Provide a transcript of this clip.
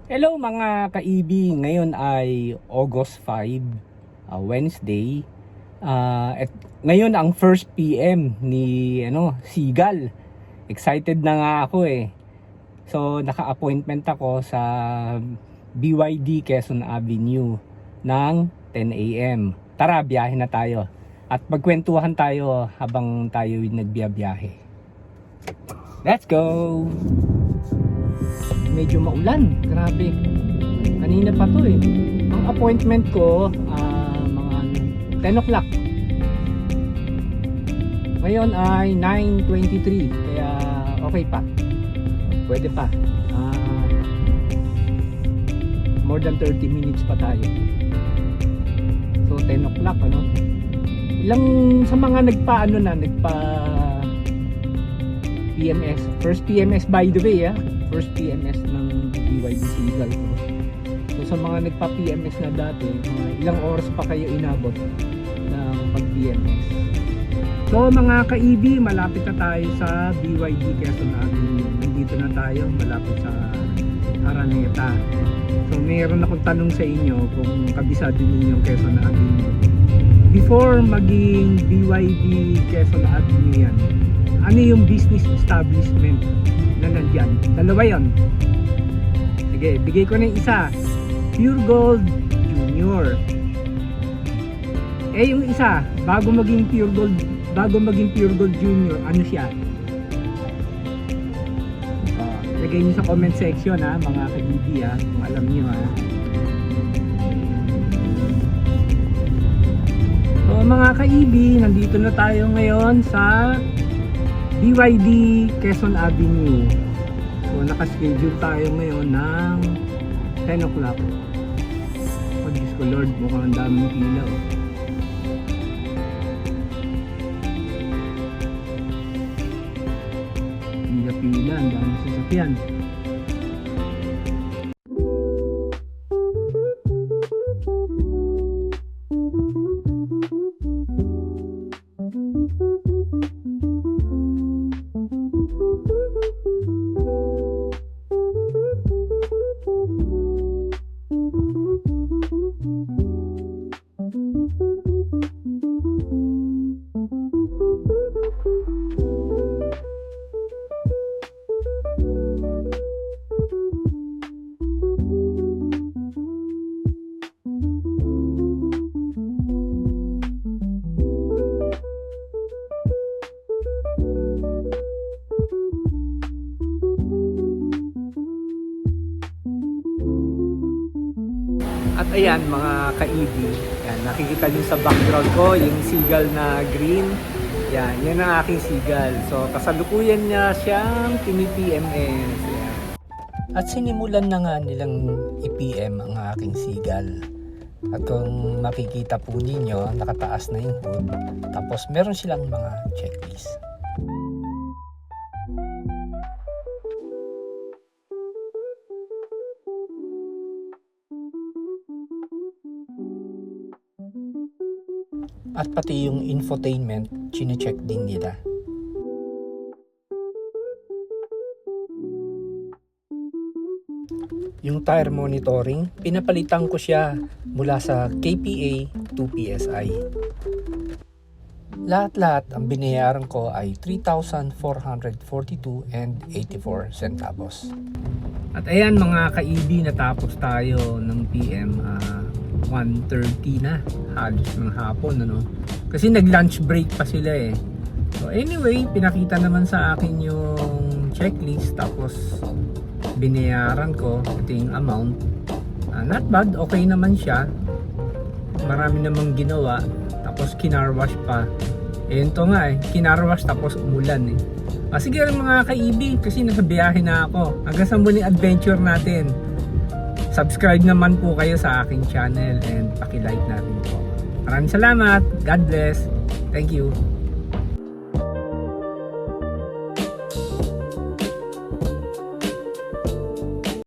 Hello mga kaibi, ngayon ay August 5, Wednesday. At ngayon ang first PM ni Sigal. Excited na nga ako eh. So naka-appointment ako sa BYD Quezon Avenue ng 10 AM. Tara, biyahe na tayo. At magkwentuhan tayo habang tayo nagbiyahe. Let's go! Medyo maulan, grabe. Kanina pa to eh. Ang appointment ko mga 10 o'clock. Ngayon ay 9:23, kaya okay pa. Pwede pa. More than 30 minutes pa tayo. So 10 o'clock Ilang sa mga nagpa PMS, first PMS by the way first PMS ng BYD Sigal ko. So sa mga nagpa-PMS na dati, ilang oras pa kayo inabot ng pag-PMS. So mga ka-EB, malapit na tayo sa BYD Quezon Avenue. Nandito na tayo, malapit sa Araneta. So mayroon akong tanong sa inyo kung kabisado niyo yung Quezon Avenue. Before maging BYD Quezon Avenue yan, ano yung business establishment na nandyan? Dalawa yun. Sige, bigay ko na yung isa. Pure Gold Junior. Yung isa, bago maging Pure Gold Junior, ano siya? Lagay nyo sa comment section mga ka-DB kung alam nyo So mga ka-EB, nandito na tayo ngayon sa BYD Quezon Avenue. So naka-schedule tayo ngayon ng 10 o'clock. Oh Diyos ko Lord, mukhang ang daming pila Pila, ang daming sasakyan. At ayan mga ka-EB, yan, nakikita nyo sa background ko yung seagull na green. Yan ang aking seagull. So kasalukuyan niya siyang pini-PMS. Yan. At sinimulan na nga nilang i-PM ang aking seagull. At kung makikita po ninyo, nakataas na yung hood. Tapos meron silang mga checklist. At pati yung infotainment, chine-check din nila. Yung tire monitoring, pinapalitan ko siya mula sa KPA to PSI. Lahat-lahat ang binayaran ko ay 3,442 and 84 centavos. At ayan mga ka-EB, natapos tayo ng PM 1:30 na, halos ng hapon kasi nag-lunch break pa sila So anyway, pinakita naman sa akin yung checklist, tapos binayaran ko ito yung amount. Not bad, okay naman siya, marami namang ginawa, tapos kinarwash pa. Ito nga kinarwash tapos umulan sige mga ka-EB, kasi nasa biyahe na ako. Hanggang sa muling adventure natin. Subscribe naman po kayo sa aking channel and paki-like natin po. Maraming salamat. God bless. Thank you.